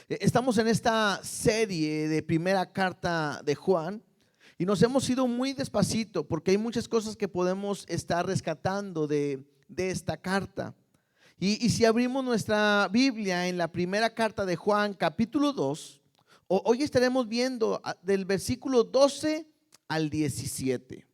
Estamos en esta serie de primera carta de Juan y nos hemos ido muy despacito porque hay muchas cosas que podemos estar rescatando de esta carta. Y si abrimos nuestra Biblia en la primera carta de Juan, capítulo 2, hoy estaremos viendo del versículo 12 al 17.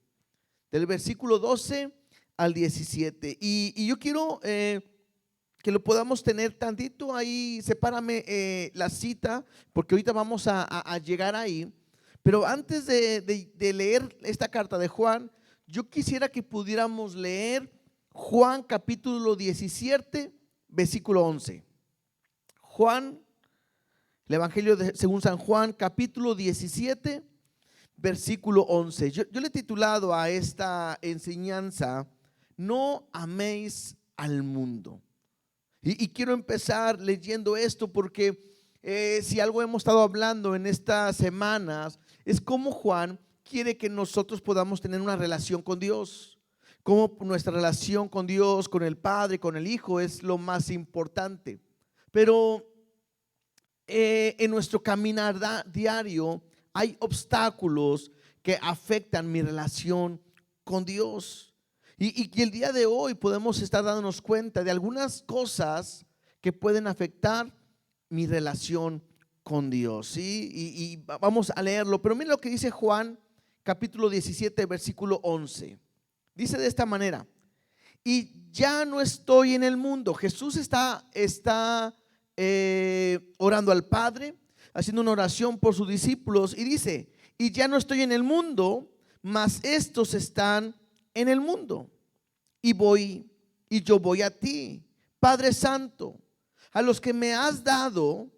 Del versículo 12 al 17. Y yo quiero que lo podamos tener tantito ahí. Sepárame la cita, porque ahorita vamos a llegar ahí. Pero antes de leer esta carta de Juan, yo quisiera que pudiéramos leer Juan capítulo 17, versículo 11. Juan, el Evangelio según San Juan, capítulo 17, versículo 11. Yo le he titulado a esta enseñanza: no améis al mundo. Y quiero empezar leyendo esto porque si algo hemos estado hablando en estas semanas es cómo Juan quiere que nosotros podamos tener una relación con Dios. Cómo nuestra relación con Dios, con el Padre, con el Hijo es lo más importante. Pero en nuestro caminar diario hay obstáculos que afectan mi relación con Dios. Y el día de hoy podemos estar dándonos cuenta de algunas cosas que pueden afectar mi relación con Dios, ¿sí? Y vamos a leerlo. Pero mira lo que dice Juan capítulo 17, versículo 11. Dice de esta manera: y ya no estoy en el mundo. Jesús está orando al Padre, haciendo una oración por sus discípulos, y dice: y ya no estoy en el mundo, mas estos están en el mundo, y yo voy a ti. Padre Santo, a los que me has dado,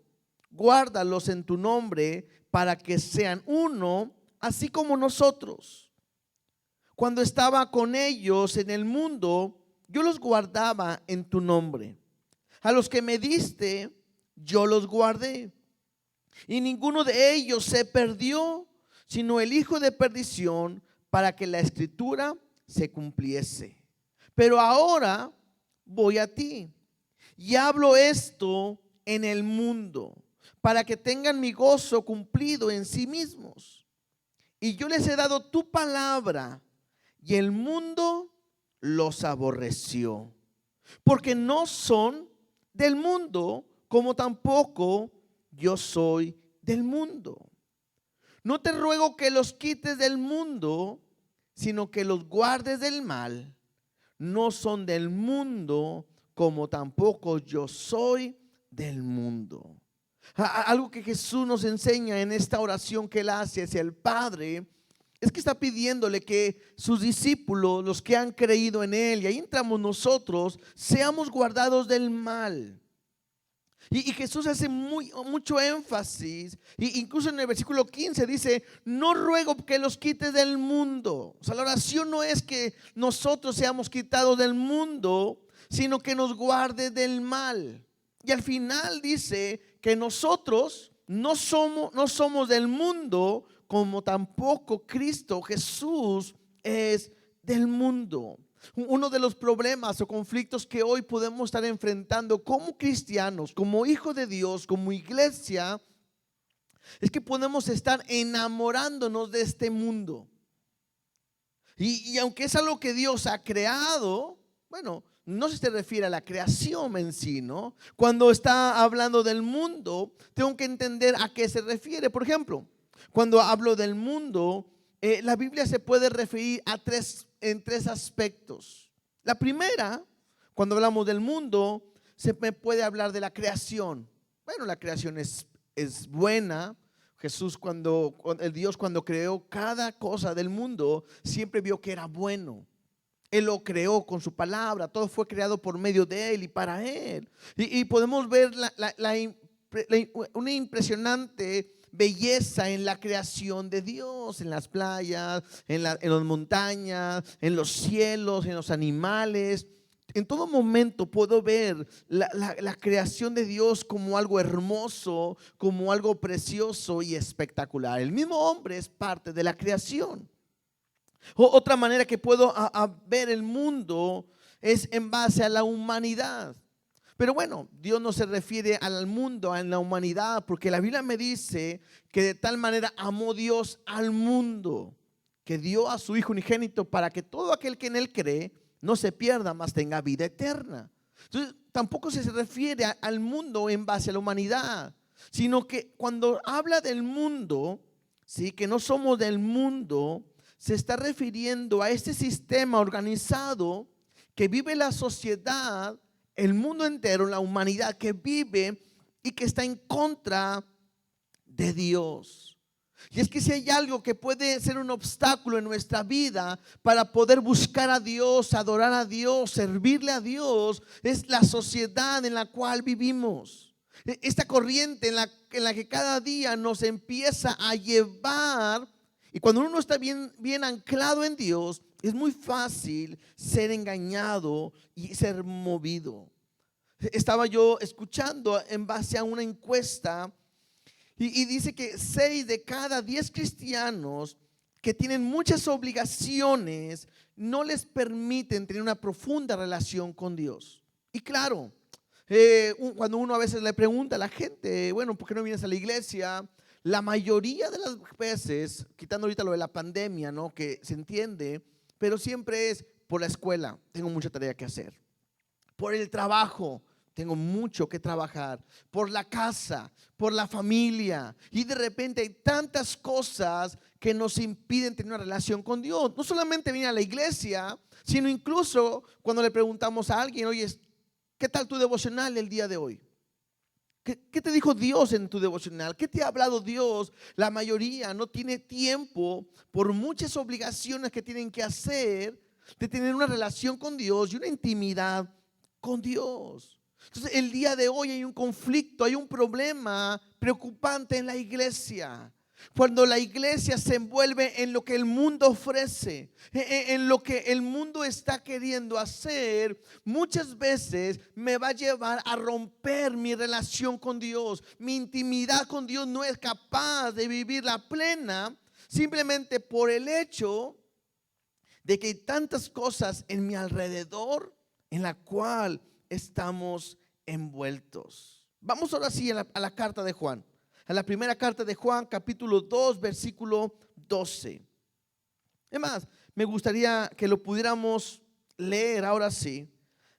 guárdalos en tu nombre, para que sean uno, así como nosotros. Cuando estaba con ellos en el mundo, yo los guardaba en tu nombre. A los que me diste, yo los guardé, y ninguno de ellos se perdió, sino el hijo de perdición, para que la escritura se cumpliese. Pero ahora voy a ti, y hablo esto en el mundo, para que tengan mi gozo cumplido en sí mismos. Y yo les he dado tu palabra, y el mundo los aborreció, porque no son del mundo, como tampoco yo soy del mundo. No te ruego que los quites del mundo, sino que los guardes del mal. No son del mundo, como tampoco yo soy del mundo. Algo que Jesús nos enseña en esta oración que él hace hacia el Padre es que está pidiéndole que sus discípulos, los que han creído en él, y ahí entramos nosotros, seamos guardados del mal. Y Jesús hace mucho énfasis, incluso en el versículo 15 dice: no ruego que los quites del mundo. O sea, la oración no es que nosotros seamos quitados del mundo, sino que nos guarde del mal. Y al final dice que nosotros no somos del mundo, como tampoco Cristo Jesús es del mundo. Uno de los problemas o conflictos que hoy podemos estar enfrentando como cristianos, como hijos de Dios, como iglesia, es que podemos estar enamorándonos de este mundo. Y aunque es algo que Dios ha creado, bueno, no se refiere a la creación en sí, ¿no? Cuando está hablando del mundo, tengo que entender a qué se refiere. Por ejemplo, cuando hablo del mundo, la Biblia se puede referir en tres aspectos. La primera, cuando hablamos del mundo, se me puede hablar de la creación. Bueno, la creación es buena. Jesús, el Dios cuando creó cada cosa del mundo, siempre vio que era bueno. Él lo creó con su palabra, todo fue creado por medio de él y para él. Y podemos ver una impresionante belleza en la creación de Dios, en las playas, en las montañas, en los cielos, en los animales. En todo momento puedo ver la creación de Dios como algo hermoso, como algo precioso y espectacular. El mismo hombre es parte de la creación. Otra manera que puedo ver el mundo es en base a la humanidad. Pero bueno, Dios no se refiere al mundo, a la humanidad, porque la Biblia me dice que de tal manera amó Dios al mundo, que dio a su Hijo unigénito para que todo aquel que en Él cree no se pierda, mas tenga vida eterna. Entonces, tampoco se refiere al mundo en base a la humanidad, sino que cuando habla del mundo, ¿sí?, que no somos del mundo, se está refiriendo a este sistema organizado que vive la sociedad, el mundo entero, la humanidad que vive y que está en contra de Dios. Y es que si hay algo que puede ser un obstáculo en nuestra vida para poder buscar a Dios, adorar a Dios, servirle a Dios, es la sociedad en la cual vivimos. Esta corriente en la que cada día nos empieza a llevar, y cuando uno está bien anclado en Dios, es muy fácil ser engañado y ser movido. Estaba yo escuchando en base a una encuesta y dice que 6 de cada 10 cristianos que tienen muchas obligaciones no les permiten tener una profunda relación con Dios. Y claro, cuando uno a veces le pregunta a la gente, bueno, ¿por qué no vienes a la iglesia? La mayoría de las veces, quitando ahorita lo de la pandemia, ¿no?, que se entiende, pero siempre es por la escuela, tengo mucha tarea que hacer. Por el trabajo, tengo mucho que trabajar. Por la casa, por la familia. Y de repente hay tantas cosas que nos impiden tener una relación con Dios. No solamente venir a la iglesia, sino incluso cuando le preguntamos a alguien, oye, ¿qué tal tu devocional el día de hoy? ¿Qué te dijo Dios en tu devocional? ¿Qué te ha hablado Dios? La mayoría no tiene tiempo por muchas obligaciones que tienen que hacer de tener una relación con Dios y una intimidad con Dios. Entonces, el día de hoy hay un conflicto, hay un problema preocupante en la iglesia. Cuando la iglesia se envuelve en lo que el mundo ofrece, en lo que el mundo está queriendo hacer, muchas veces me va a llevar a romper mi relación con Dios. Mi intimidad con Dios no es capaz de vivirla plena simplemente por el hecho de que hay tantas cosas en mi alrededor en la cual estamos envueltos. Vamos ahora sí a la carta de Juan. A la primera carta de Juan, capítulo 2, versículo 12. Es más, me gustaría que lo pudiéramos leer ahora sí,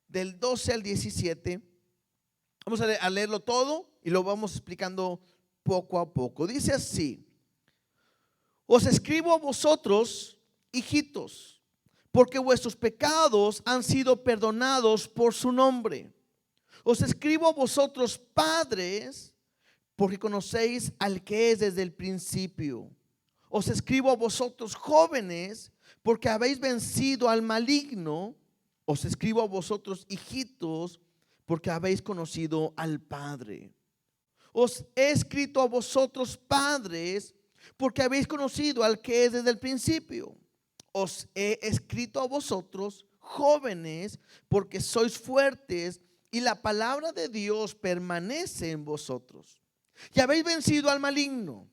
del 12 al 17. Vamos a leerlo todo y lo vamos explicando poco a poco. Dice así: os escribo a vosotros, hijitos, porque vuestros pecados han sido perdonados por su nombre. Os escribo a vosotros, padres, porque conocéis al que es desde el principio. Os escribo a vosotros, jóvenes, porque habéis vencido al maligno. Os escribo a vosotros, hijitos, porque habéis conocido al Padre. Os he escrito a vosotros, padres, porque habéis conocido al que es desde el principio. Os he escrito a vosotros, jóvenes, porque sois fuertes y la palabra de Dios permanece en vosotros. Y habéis vencido al maligno.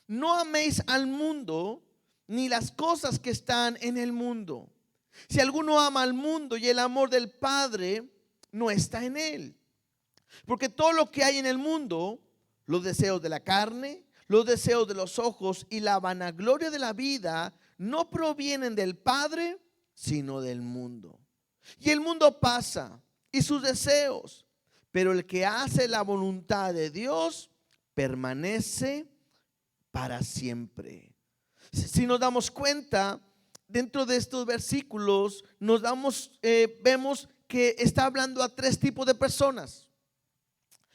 No améis al mundo ni las cosas que están en el mundo. Si alguno ama al mundo, y el amor del Padre no está en él. Porque todo lo que hay en el mundo, los deseos de la carne, los deseos de los ojos y la vanagloria de la vida, no provienen del Padre, sino del mundo. Y el mundo pasa y sus deseos, pero el que hace la voluntad de Dios permanece para siempre. Si nos damos cuenta, dentro de estos versículos vemos que está hablando a 3 tipos de personas.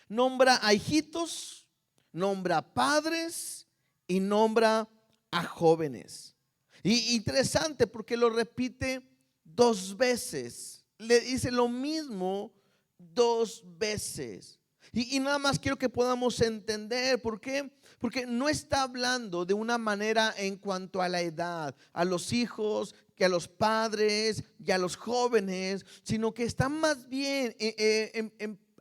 Nombra a hijitos, nombra a padres y nombra a jóvenes. Y interesante porque lo repite 2 veces. Le dice lo mismo 2 veces. Y nada más quiero que podamos entender por qué. Porque no está hablando de una manera en cuanto a la edad, a los hijos, que a los padres y a los jóvenes, sino que está más bien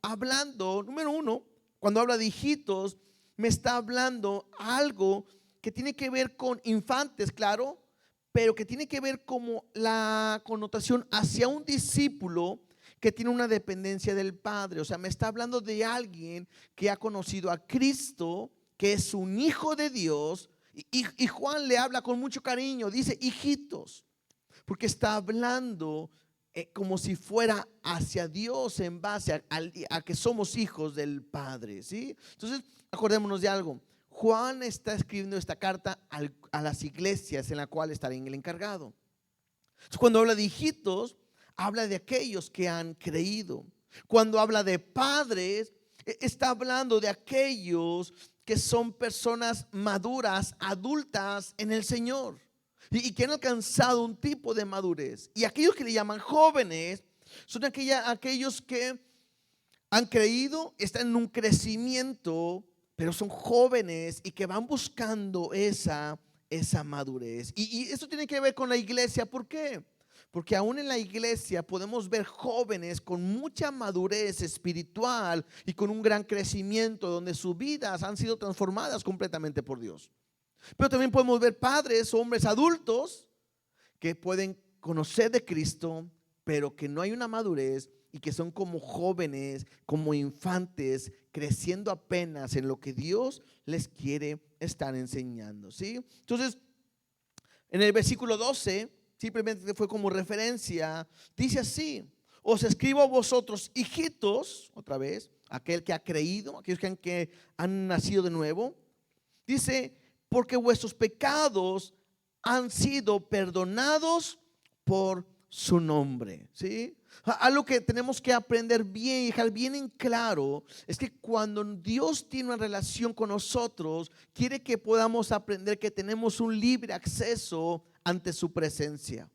hablando, número 1, cuando habla de hijitos, me está hablando algo que tiene que ver con infantes, claro, pero que tiene que ver como la connotación hacia un discípulo que tiene una dependencia del Padre. O sea, me está hablando de alguien que ha conocido a Cristo, que es un hijo de Dios. Y Juan le habla con mucho cariño, dice hijitos, porque está hablando como si fuera hacia Dios en base a que somos hijos del Padre, ¿sí? Entonces, acordémonos de algo. Juan está escribiendo esta carta a las iglesias en la cual está el encargado. Entonces, cuando habla de hijitos, habla de aquellos que han creído. Cuando habla de padres, está hablando de aquellos que son personas maduras, adultas en el Señor y que han alcanzado un tipo de madurez. Y aquellos que le llaman jóvenes son aquellos que han creído, están en un crecimiento, pero son jóvenes y que van buscando esa madurez. Y eso tiene que ver con la iglesia. ¿Por qué? Porque aún en la iglesia podemos ver jóvenes con mucha madurez espiritual y con un gran crecimiento, donde sus vidas han sido transformadas completamente por Dios. Pero también podemos ver padres, hombres adultos, que pueden conocer de Cristo, pero que no hay una madurez y que son como jóvenes, como infantes, creciendo apenas en lo que Dios les quiere estar enseñando, ¿sí? Entonces, en el versículo 12, simplemente fue como referencia, dice así: os escribo a vosotros, hijitos, otra vez, aquel que ha creído, aquellos que han nacido de nuevo, dice, porque vuestros pecados han sido perdonados por su nombre, ¿sí? Algo que tenemos que aprender bien y dejar bien en claro es que cuando Dios tiene una relación con nosotros, quiere que podamos aprender que tenemos un libre acceso ante su presencia.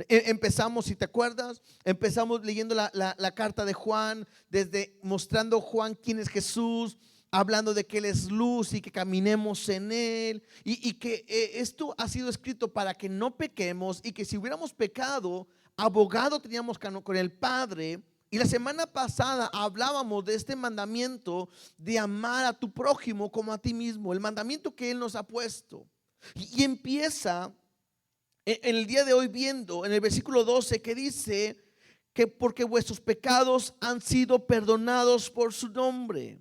Empezamos, si te acuerdas, empezamos leyendo la carta de Juan, desde mostrando Juan quién es Jesús, hablando de que Él es luz y que caminemos en Él, y que esto ha sido escrito para que no pequemos, y que si hubiéramos pecado, abogado teníamos con el Padre. Y la semana pasada hablábamos de este mandamiento de amar a tu prójimo como a ti mismo, el mandamiento que Él nos ha puesto. Y empieza en el día de hoy viendo en el versículo 12 que dice que porque vuestros pecados han sido perdonados por su nombre.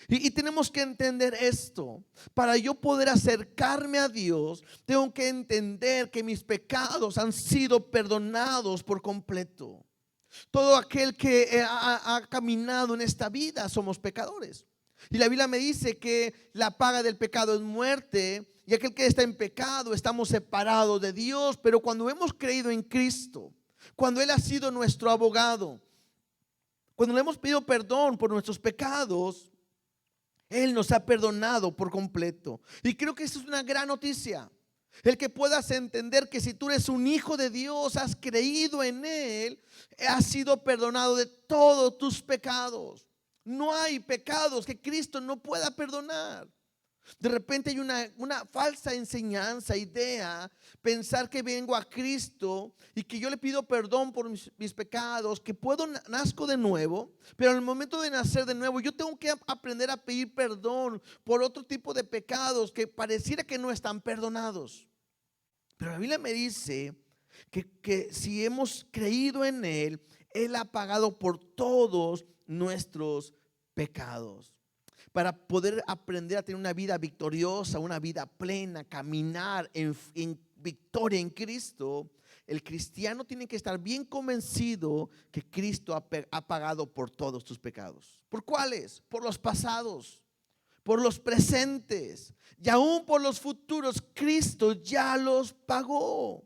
Y tenemos que entender esto. Para yo poder acercarme a Dios, tengo que entender que mis pecados han sido perdonados por completo. Todo aquel que ha caminado en esta vida somos pecadores. Y la Biblia me dice que la paga del pecado es muerte, y aquel que está en pecado estamos separados de Dios. Pero cuando hemos creído en Cristo, cuando Él ha sido nuestro abogado, cuando le hemos pedido perdón por nuestros pecados, Él nos ha perdonado por completo. Y creo que eso es una gran noticia. El que puedas entender que si tú eres un hijo de Dios, has creído en Él, has sido perdonado de todos tus pecados. No hay pecados que Cristo no pueda perdonar. De repente hay una falsa enseñanza, idea, pensar que vengo a Cristo y que yo le pido perdón por mis pecados, que nazco de nuevo, pero en el momento de nacer de nuevo yo tengo que aprender a pedir perdón por otro tipo de pecados que pareciera que no están perdonados. Pero la Biblia me dice que si hemos creído en Él, Él ha pagado por todos nuestros pecados. Para poder aprender a tener una vida victoriosa, una vida plena, caminar en victoria en Cristo, el cristiano tiene que estar bien convencido que Cristo ha pagado por todos tus pecados. ¿Por cuáles? Por los pasados, por los presentes y aún por los futuros. Cristo ya los pagó.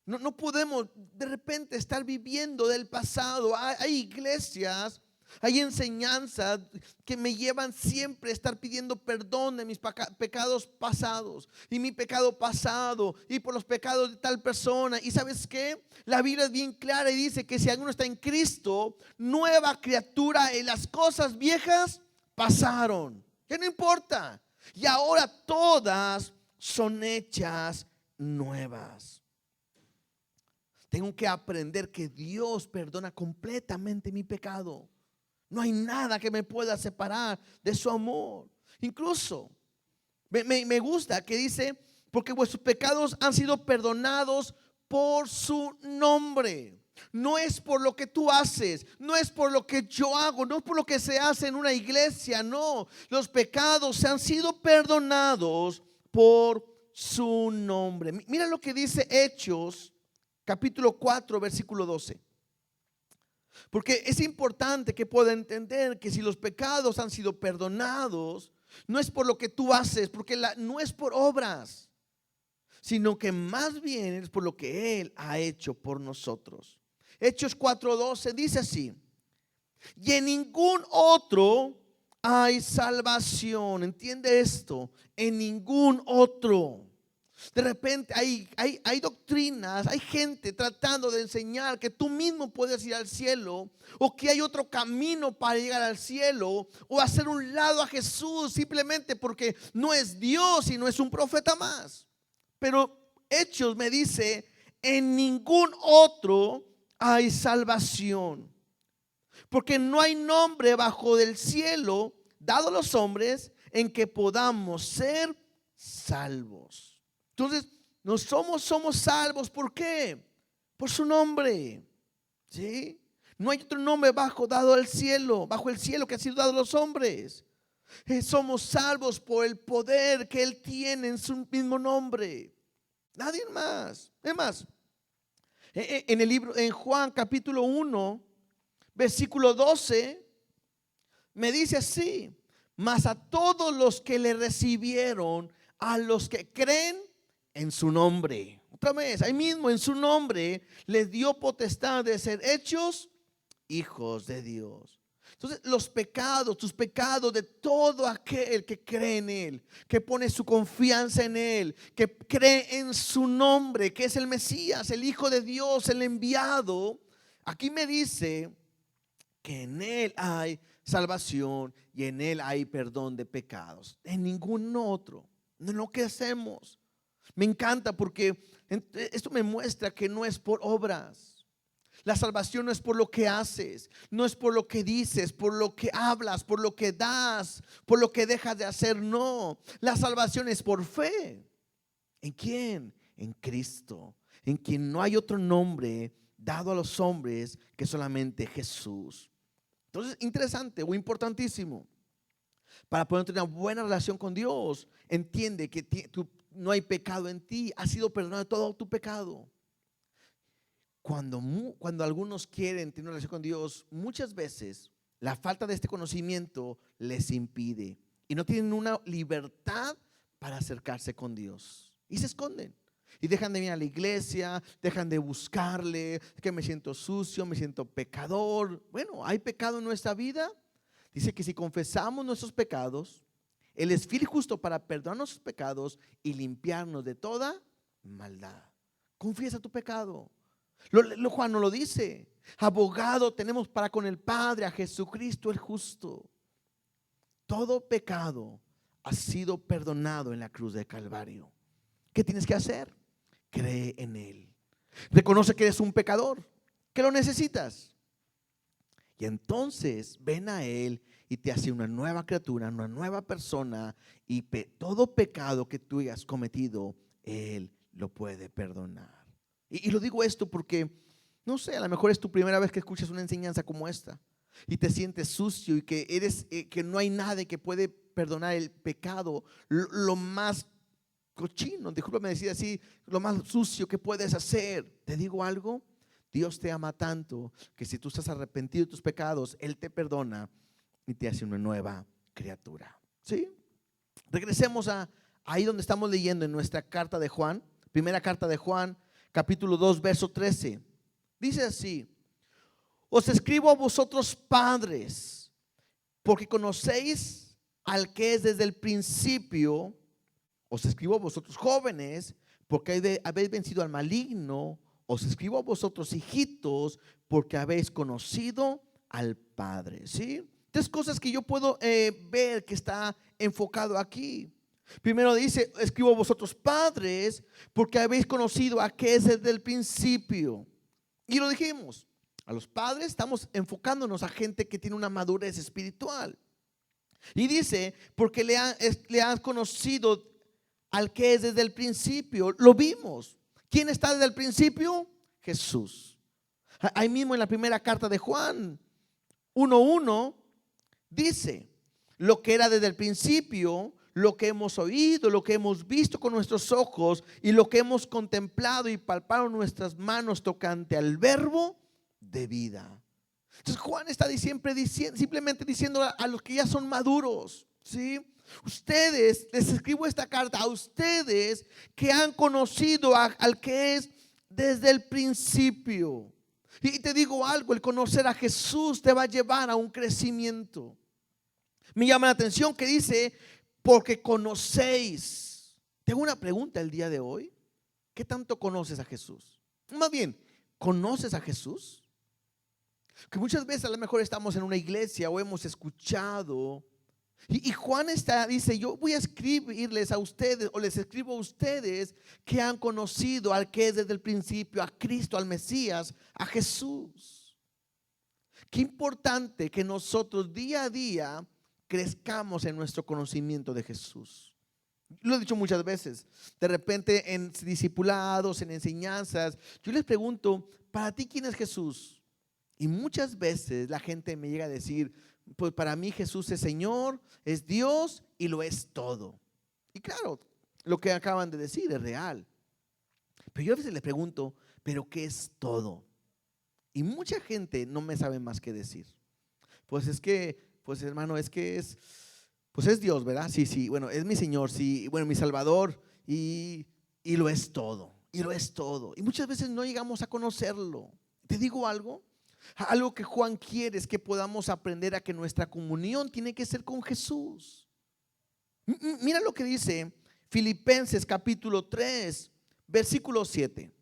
No podemos de repente estar viviendo del pasado. Hay iglesias, hay enseñanzas que me llevan siempre a estar pidiendo perdón de mis pecados pasados, y mi pecado pasado, y por los pecados de tal persona. Y ¿sabes qué? La Biblia es bien clara y dice que si alguno está en Cristo, nueva criatura, y las cosas viejas pasaron. Ya no importa. Y ahora todas son hechas nuevas. Tengo que aprender que Dios perdona completamente mi pecado. No hay nada que me pueda separar de su amor. Incluso me gusta que dice, porque vuestros pecados han sido perdonados por su nombre. No es por lo que tú haces, no es por lo que yo hago, no es por lo que se hace en una iglesia, no. Los pecados se han sido perdonados por su nombre. Mira lo que dice Hechos, capítulo 4, versículo 12. Porque es importante que pueda entender que si los pecados han sido perdonados, no es por lo que tú haces, porque no es por obras, sino que más bien es por lo que Él ha hecho por nosotros. Hechos 4:12 dice así: y en ningún otro hay salvación. ¿Entiende esto? En ningún otro. De repente hay doctrinas, hay gente tratando de enseñar que tú mismo puedes ir al cielo, o que hay otro camino para llegar al cielo, o hacer un lado a Jesús simplemente porque no es Dios y no es un profeta más. Pero Hechos me dice: en ningún otro hay salvación, porque no hay nombre bajo del cielo dado a los hombres en que podamos ser salvos. Entonces, no somos salvos. ¿Por qué? Por su nombre. ¿Sí? No hay otro nombre bajo el cielo que ha sido dado a los hombres. Somos salvos por el poder que Él tiene en su mismo nombre. Nadie más. Es más, en el libro, en Juan capítulo 1, versículo 12, me dice así: mas a todos los que le recibieron, a los que creen en su nombre. Otra vez, ahí mismo en su nombre les dio potestad de ser hechos hijos de Dios. Entonces los pecados, tus pecados de todo aquel que cree en Él, que pone su confianza en Él, que cree en su nombre, que es el Mesías, el Hijo de Dios, el enviado. Aquí me dice que en Él hay salvación y en Él hay perdón de pecados. En ningún otro. No es lo que hacemos. Me encanta porque esto me muestra que no es por obras. La salvación no es por lo que haces, no es por lo que dices, por lo que hablas, por lo que das, por lo que dejas de hacer. No, la salvación es por fe. ¿En quién? En Cristo, en quien no hay otro nombre dado a los hombres que solamente Jesús. Entonces, interesante o importantísimo. Para poder tener una buena relación con Dios, entiende que no hay pecado en ti, has sido perdonado de todo tu pecado. Cuando algunos quieren tener una relación con Dios, muchas veces la falta de este conocimiento les impide y no tienen una libertad para acercarse con Dios y se esconden y dejan de venir a la iglesia, dejan de buscarle, que me siento sucio, me siento pecador. Bueno, ¿hay pecado en nuestra vida? Dice que si confesamos nuestros pecados, Él es fiel y justo para perdonar nuestros pecados y limpiarnos de toda maldad. Confiesa tu pecado. Juan nos lo dice: abogado tenemos para con el Padre, a Jesucristo el justo. Todo pecado ha sido perdonado en la cruz de Calvario. ¿Qué tienes que hacer? Cree en Él. Reconoce que eres un pecador, que lo necesitas. Y entonces ven a Él y te hace una nueva criatura, una nueva persona. Y todo pecado que tú hayas cometido, Él lo puede perdonar. Y lo digo esto porque, no sé, a lo mejor es tu primera vez que escuchas una enseñanza como esta y te sientes sucio y que que no hay nadie que puede perdonar el pecado, lo más cochino, discúlpame decir así, lo más sucio que puedes hacer. Te digo algo: Dios te ama tanto que si tú estás arrepentido de tus pecados, Él te perdona y te hace una nueva criatura. ¿Sí? Regresemos ahí donde estamos leyendo en nuestra carta de Juan, primera carta de Juan, capítulo 2, verso 13. Dice así: os escribo a vosotros padres, porque conocéis al que es desde el principio. Os escribo a vosotros jóvenes, porque habéis vencido al maligno. Os escribo a vosotros hijitos, porque habéis conocido al Padre. ¿Sí? Tres cosas que yo puedo ver que está enfocado aquí. Primero dice: escribo a vosotros padres, porque habéis conocido a que es desde el principio. Y lo dijimos, a los padres estamos enfocándonos a gente que tiene una madurez espiritual. Y dice: porque le han conocido al que es desde el principio. Lo vimos. ¿Quién está desde el principio? Jesús. Ahí mismo en la primera carta de Juan 1:1 dice, lo que era desde el principio, lo que hemos oído, lo que hemos visto con nuestros ojos y lo que hemos contemplado y palpado nuestras manos tocante al verbo de vida. Entonces Juan está simplemente diciendo a los que ya son maduros, ¿sí? Ustedes, les escribo esta carta a ustedes que han conocido al que es desde el principio. Y te digo algo, el conocer a Jesús te va a llevar a un crecimiento. Me llama la atención que dice, porque conocéis. Tengo una pregunta el día de hoy. ¿Qué tanto conoces a Jesús? Más bien, ¿conoces a Jesús? Que muchas veces a lo mejor estamos en una iglesia o hemos escuchado. Y Juan dice, yo voy a escribirles a ustedes o les escribo a ustedes que han conocido al que es desde el principio, a Cristo, al Mesías, a Jesús. Qué importante que nosotros día a día crezcamos en nuestro conocimiento de Jesús. Lo he dicho muchas veces, de repente en discipulados, en enseñanzas, yo les pregunto, ¿para ti quién es Jesús? Y muchas veces la gente me llega a decir, pues para mí Jesús es Señor, es Dios y lo es todo. Y claro, lo que acaban de decir es real. Pero yo a veces les pregunto, ¿pero qué es todo? Y mucha gente no me sabe más qué decir. Pues es que, pues hermano, pues es Dios, ¿verdad? Sí, bueno, es mi Señor, sí, bueno, mi Salvador y lo es todo, y lo es todo. Y muchas veces no llegamos a conocerlo. ¿Te digo algo? Algo que Juan quiere es que podamos aprender a que nuestra comunión tiene que ser con Jesús. Mira lo que dice Filipenses capítulo 3, versículo 7.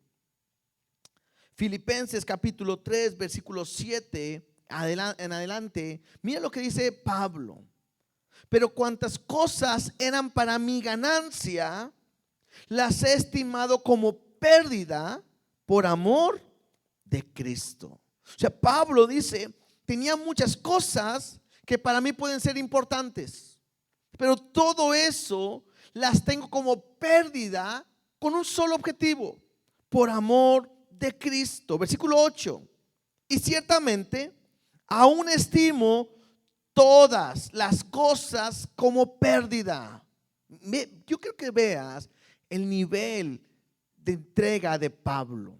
Filipenses capítulo 3, versículo 7 en adelante. Mira lo que dice Pablo. Pero cuantas cosas eran para mi ganancia, las he estimado como pérdida por amor de Cristo. O sea, Pablo dice, tenía muchas cosas que para mí pueden ser importantes, pero todo eso las tengo como pérdida con un solo objetivo, por amor de Cristo. Versículo 8. Y ciertamente aún estimo todas las cosas como pérdida. Yo quiero que veas el nivel de entrega de Pablo,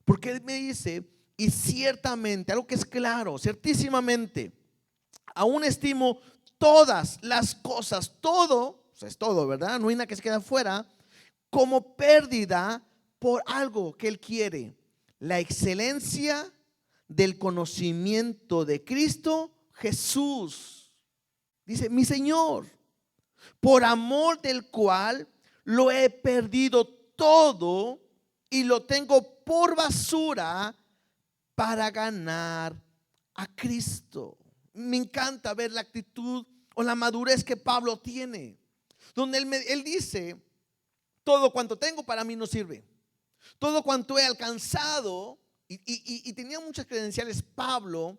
porque él me dice, y ciertamente, algo que es claro, certísimamente, aún estimo todas las cosas, todo, o sea, es todo, ¿verdad? No hay nada que se quede afuera, como pérdida por algo que él quiere, la excelencia del conocimiento de Cristo Jesús. Dice, mi Señor, por amor del cual lo he perdido todo y lo tengo por basura para ganar a Cristo. Me encanta ver la actitud o la madurez que Pablo tiene, donde él dice, todo cuanto tengo para mí no sirve, todo cuanto he alcanzado, y tenía muchas credenciales Pablo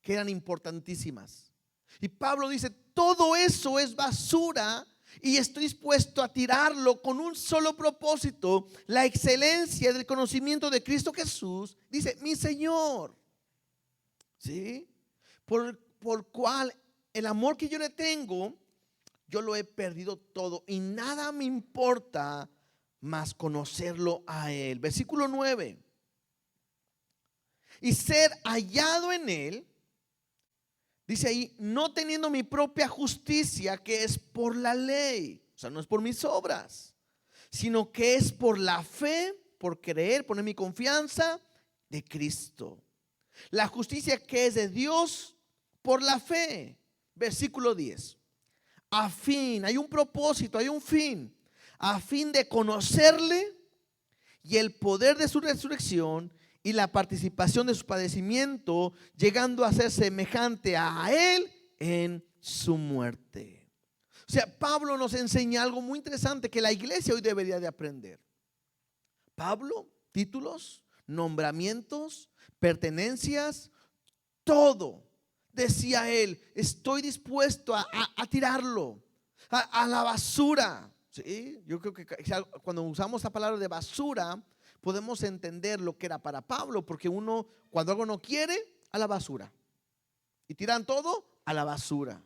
que eran importantísimas. Y Pablo dice, todo eso es basura y estoy dispuesto a tirarlo con un solo propósito, la excelencia del conocimiento de Cristo Jesús. Dice, mi Señor, ¿sí? Por cual el amor que yo le tengo, yo lo he perdido todo y nada me importa más conocerlo a Él. Versículo 9. Y ser hallado en Él, dice ahí, no teniendo mi propia justicia que es por la ley, o sea, no es por mis obras, sino que es por la fe, por creer, poner mi confianza de Cristo. La justicia que es de Dios por la fe. Versículo 10. A fin, hay un propósito, hay un fin, a fin de conocerle y el poder de su resurrección y la participación de su padecimiento, llegando a ser semejante a Él en su muerte. O sea, Pablo nos enseña algo muy interesante que la iglesia hoy debería de aprender. Pablo, títulos, nombramientos, pertenencias, todo, decía él, estoy dispuesto a tirarlo a la basura. ¿Sí? Yo creo que cuando usamos la palabra de basura, podemos entender lo que era para Pablo, porque uno cuando algo no quiere, a la basura. Y tiran todo a la basura.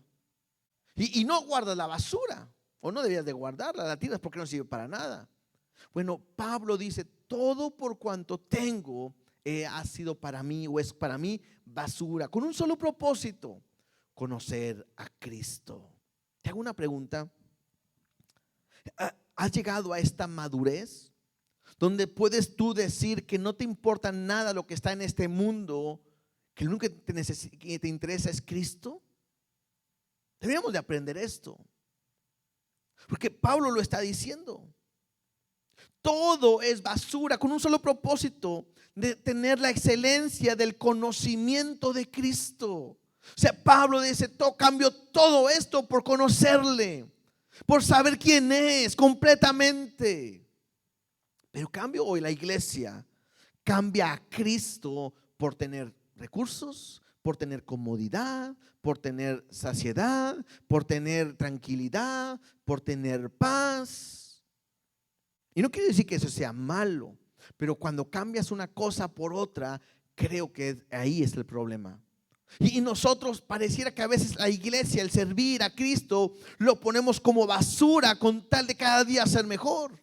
Y no guardas la basura, o no debías de guardarla, la tiras porque no sirve para nada. Bueno, Pablo dice, todo por cuanto tengo ha sido para mí o es para mí basura, con un solo propósito, conocer a Cristo. Te hago una pregunta. ¿Has llegado a esta madurez donde puedes tú decir que no te importa nada lo que está en este mundo, que lo único que te interesa es Cristo? Deberíamos de aprender esto, porque Pablo lo está diciendo. Todo es basura con un solo propósito, de tener la excelencia del conocimiento de Cristo. O sea, Pablo dice, cambio todo esto por conocerle, por saber quién es completamente. Pero cambio hoy la iglesia cambia a Cristo por tener recursos, por tener comodidad, por tener saciedad, por tener tranquilidad, por tener paz. Y no quiere decir que eso sea malo, pero cuando cambias una cosa por otra, creo que ahí es el problema. Y nosotros pareciera que a veces la iglesia, el servir a Cristo, lo ponemos como basura con tal de cada día ser mejor.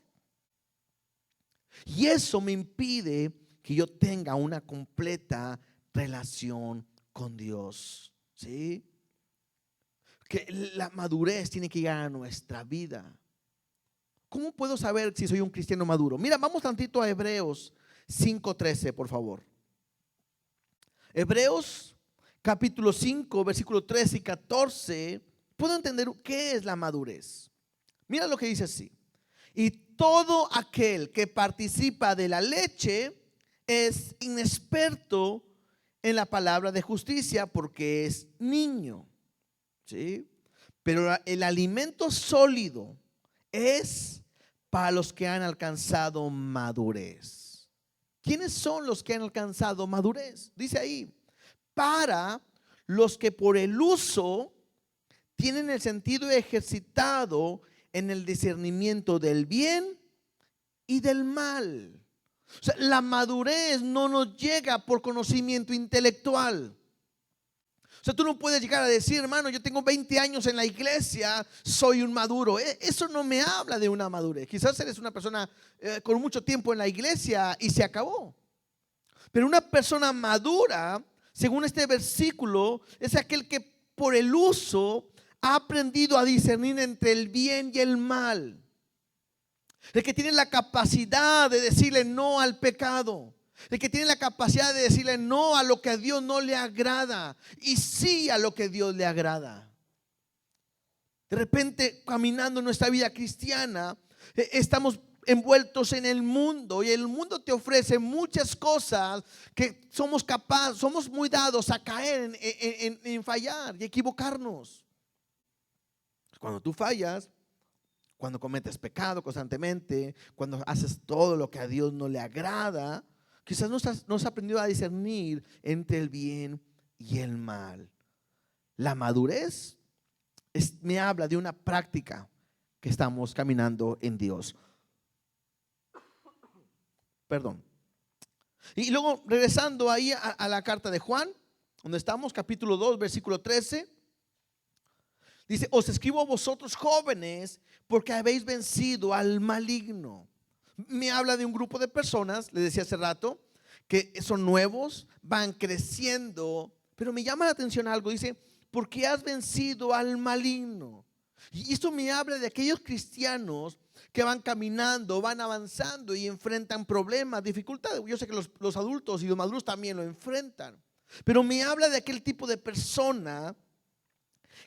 Y eso me impide que yo tenga una completa relación con Dios. ¿Sí? Que la madurez tiene que llegar a nuestra vida. ¿Cómo puedo saber si soy un cristiano maduro? Mira, vamos tantito a Hebreos 5:13, por favor. Hebreos capítulo 5, versículo 13 y 14. Puedo entender qué es la madurez. Mira lo que dice así. Y todo aquel que participa de la leche es inexperto en la palabra de justicia porque es niño. ¿Sí? Pero el alimento sólido es para los que han alcanzado madurez. ¿Quiénes son los que han alcanzado madurez? Dice ahí, para los que por el uso tienen el sentido ejercitado en el discernimiento del bien y del mal. O sea, la madurez no nos llega por conocimiento intelectual. O sea, tú no puedes llegar a decir, hermano, yo tengo 20 años en la iglesia, soy un maduro. Eso no me habla de una madurez. Quizás eres una persona con mucho tiempo en la iglesia y se acabó. Pero una persona madura, según este versículo, es aquel que por el uso ha aprendido a discernir entre el bien y el mal. El que tiene la capacidad de decirle no al pecado. El que tiene la capacidad de decirle no a lo que a Dios no le agrada y sí a lo que a Dios le agrada. De repente, caminando en nuestra vida cristiana, estamos envueltos en el mundo y el mundo te ofrece muchas cosas que somos muy dados a caer en fallar y equivocarnos. Cuando tú fallas, cuando cometes pecado constantemente, cuando haces todo lo que a Dios no le agrada, quizás no has aprendido a discernir entre el bien y el mal. La madurez me habla de una práctica que estamos caminando en Dios. Perdón. Y luego regresando ahí a la carta de Juan, donde estamos, capítulo 2, versículo 13. Dice, os escribo a vosotros jóvenes porque habéis vencido al maligno. Me habla de un grupo de personas, les decía hace rato, que son nuevos, van creciendo, pero me llama la atención algo, dice, porque has vencido al maligno. Y esto me habla de aquellos cristianos que van caminando, van avanzando y enfrentan problemas, dificultades. Yo sé que los adultos y los maduros también lo enfrentan, pero me habla de aquel tipo de persona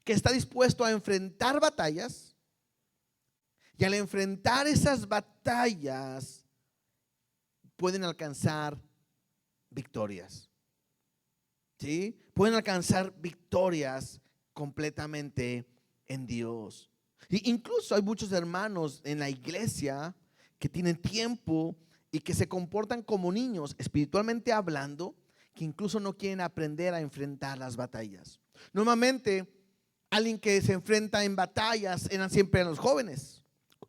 que está dispuesto a enfrentar batallas y al enfrentar esas batallas pueden alcanzar victorias. ¿Sí? Pueden alcanzar victorias completamente en Dios. Y incluso hay muchos hermanos en la iglesia que tienen tiempo y que se comportan como niños, espiritualmente hablando, que incluso no quieren aprender a enfrentar las batallas. Normalmente, alguien que se enfrenta en batallas eran siempre los jóvenes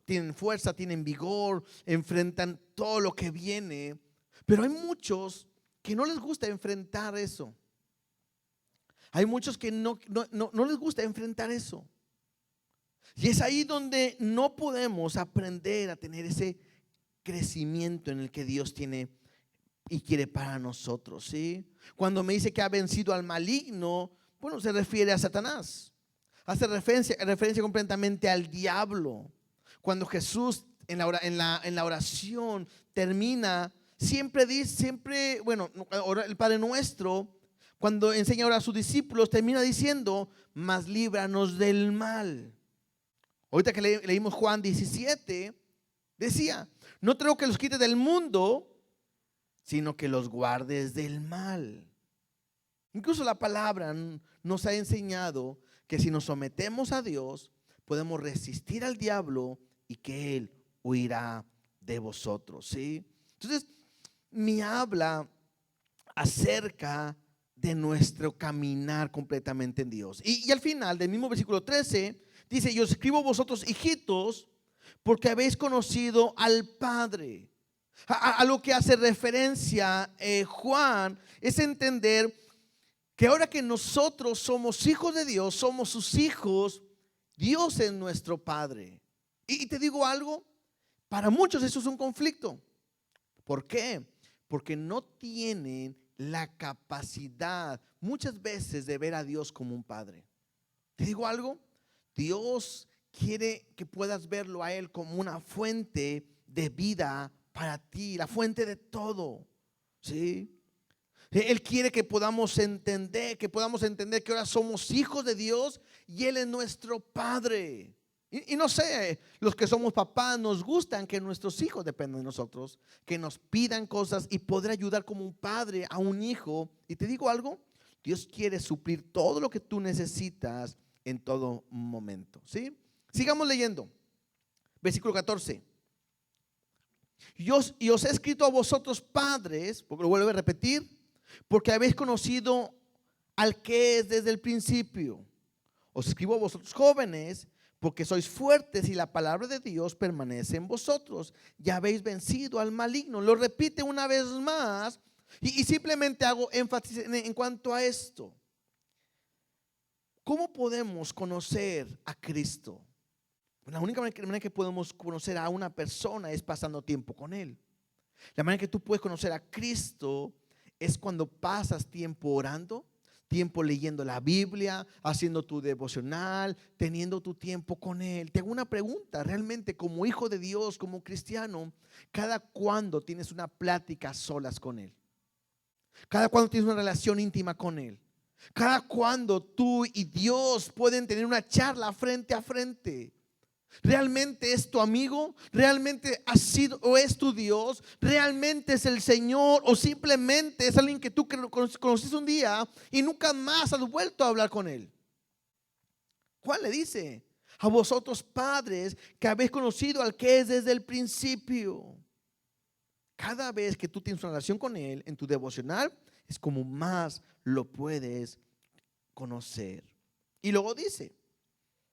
tienen fuerza, tienen vigor, enfrentan todo lo que viene. Pero hay muchos que no les gusta enfrentar eso. Hay muchos que no les gusta enfrentar eso. Y es ahí donde no podemos aprender a tener ese crecimiento en el que Dios tiene y quiere para nosotros, ¿sí? Cuando me dice que ha vencido al maligno, bueno, se refiere a Satanás. Hace referencia completamente al diablo. Cuando Jesús en la oración termina, siempre dice, bueno, el Padre Nuestro, cuando enseña ahora a sus discípulos, termina diciendo: mas líbranos del mal. Ahorita que leímos Juan 17, decía: no tengo que los quites del mundo, sino que los guardes del mal. Incluso la palabra nos ha enseñado que si nos sometemos a Dios, podemos resistir al diablo y que Él huirá de vosotros, ¿sí? Entonces, me habla acerca de nuestro caminar completamente en Dios. Y al final del mismo versículo 13, dice: yo escribo a vosotros, hijitos, porque habéis conocido al Padre. A lo que hace referencia Juan es entender que ahora que nosotros somos hijos de Dios, somos sus hijos, Dios es nuestro Padre. Y te digo algo, para muchos eso es un conflicto. ¿Por qué? Porque no tienen la capacidad muchas veces de ver a Dios como un Padre. Te digo algo, Dios quiere que puedas verlo a Él como una fuente de vida para ti, la fuente de todo, ¿sí? Él quiere que podamos entender que ahora somos hijos de Dios y Él es nuestro Padre. Y no sé, los que somos papás nos gustan que nuestros hijos dependan de nosotros, que nos pidan cosas y poder ayudar como un padre a un hijo. Y te digo algo, Dios quiere suplir todo lo que tú necesitas en todo momento, ¿sí? Sigamos leyendo. Versículo 14. Y os he escrito a vosotros padres, porque lo vuelvo a repetir, porque habéis conocido al que es desde el principio. Os escribo a vosotros jóvenes, porque sois fuertes y la palabra de Dios permanece en vosotros. Ya habéis vencido al maligno. Lo repite una vez más y simplemente hago énfasis en cuanto a esto. ¿Cómo podemos conocer a Cristo? La única manera que podemos conocer a una persona es pasando tiempo con Él. La manera que tú puedes conocer a Cristo es cuando pasas tiempo orando, tiempo leyendo la Biblia, haciendo tu devocional, teniendo tu tiempo con Él. Te hago una pregunta, realmente como hijo de Dios, como cristiano, ¿cada cuándo tienes una plática a solas con Él? ¿Cada cuándo tienes una relación íntima con Él? ¿Cada cuándo tú y Dios pueden tener una charla frente a frente? ¿Realmente es tu amigo? ¿Realmente ha sido o es tu Dios? ¿Realmente es el Señor? ¿O simplemente es alguien que tú conociste un día y nunca más has vuelto a hablar con Él? Juan le dice: a vosotros padres que habéis conocido al que es desde el principio. Cada vez que tú tienes una relación con Él en tu devocional, es como más lo puedes conocer. Y luego dice: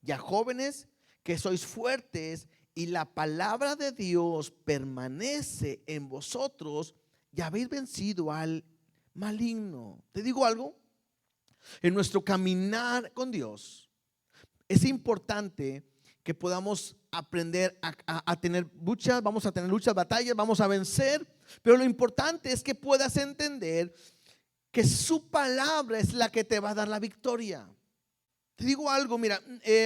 ya jóvenes, que sois fuertes y la palabra de Dios permanece en vosotros, ya habéis vencido al maligno. Te digo algo, en nuestro caminar con Dios es importante que podamos aprender a tener luchas, vamos a tener luchas, batallas, vamos a vencer, pero lo importante es que puedas entender que su palabra es la que te va a dar la victoria. Te digo algo, mira,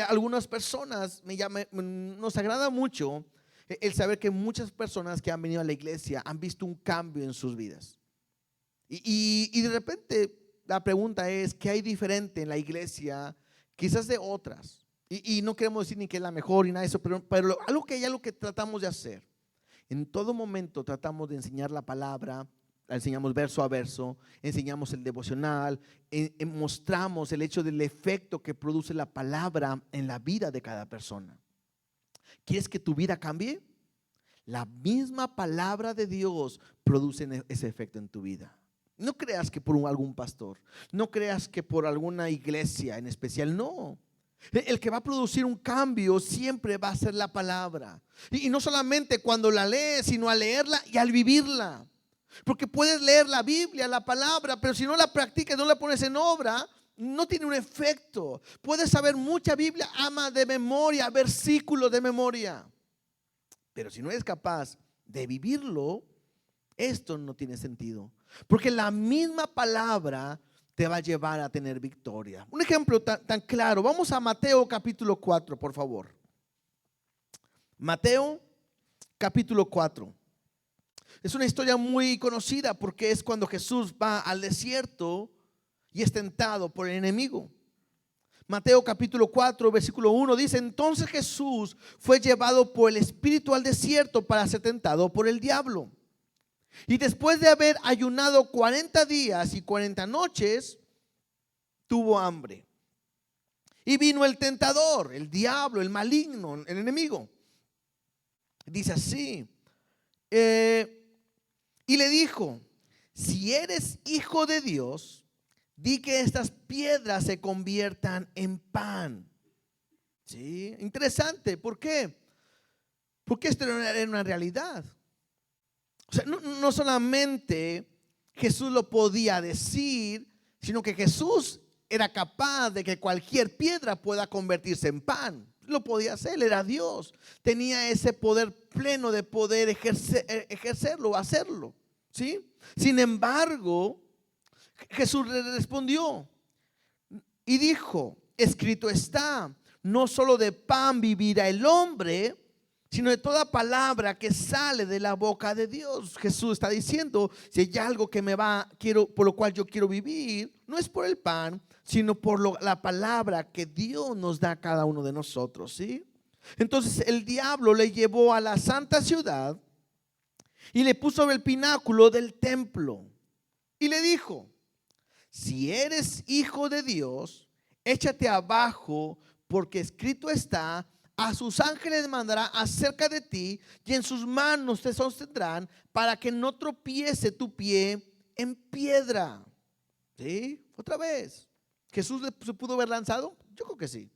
algunas personas nos agrada mucho el saber que muchas personas que han venido a la iglesia han visto un cambio en sus vidas. Y de repente la pregunta es: ¿qué hay diferente en la iglesia quizás de otras? Y no queremos decir ni que es la mejor ni nada de eso, pero algo que tratamos de hacer. En todo momento tratamos de enseñar la palabra. Enseñamos verso a verso, enseñamos el devocional, mostramos el hecho del efecto que produce la palabra en la vida de cada persona. ¿Quieres que tu vida cambie? La misma palabra de Dios produce ese efecto en tu vida. No creas que por algún pastor, no creas que por alguna iglesia en especial, no. El que va a producir un cambio siempre va a ser la palabra. Y no solamente cuando la lees, sino al leerla y al vivirla. Porque puedes leer la Biblia, la palabra, pero si no la practicas, no la pones en obra, no tiene un efecto. Puedes saber mucha Biblia, ama de memoria, versículos de memoria. Pero si no eres capaz de vivirlo, esto no tiene sentido. Porque la misma palabra te va a llevar a tener victoria. Un ejemplo tan claro. Vamos a Mateo capítulo 4, por favor. Mateo capítulo 4. Es una historia muy conocida porque es cuando Jesús va al desierto y es tentado por el enemigo. Mateo capítulo 4, versículo 1 dice: entonces Jesús fue llevado por el Espíritu al desierto para ser tentado por el diablo. Y después de haber ayunado 40 días y 40 noches, tuvo hambre. Y vino el tentador, el diablo, el maligno, el enemigo. Dice así, y le dijo: si eres hijo de Dios, di que estas piedras se conviertan en pan. ¿Sí? Interesante. ¿Por qué? Porque esto era una realidad. O sea, no solamente Jesús lo podía decir, sino que Jesús era capaz de que cualquier piedra pueda convertirse en pan. Lo podía hacer, él era Dios. Tenía ese poder pleno de poder ejercerlo, hacerlo. ¿Sí? Sin embargo, Jesús le respondió y dijo: escrito está, no solo de pan vivirá el hombre, sino de toda palabra que sale de la boca de Dios. Jesús está diciendo: si hay algo que por lo cual yo quiero vivir, no es por el pan, sino por la palabra que Dios nos da a cada uno de nosotros. ¿Sí? Entonces el diablo le llevó a la santa ciudad y le puso sobre el pináculo del templo y le dijo: si eres hijo de Dios, échate abajo, porque escrito está: a sus ángeles mandará acerca de ti, y en sus manos te sostendrán, para que no tropiece tu pie en piedra. ¿Sí? Otra vez, ¿Jesús se pudo haber lanzado? Yo creo que sí.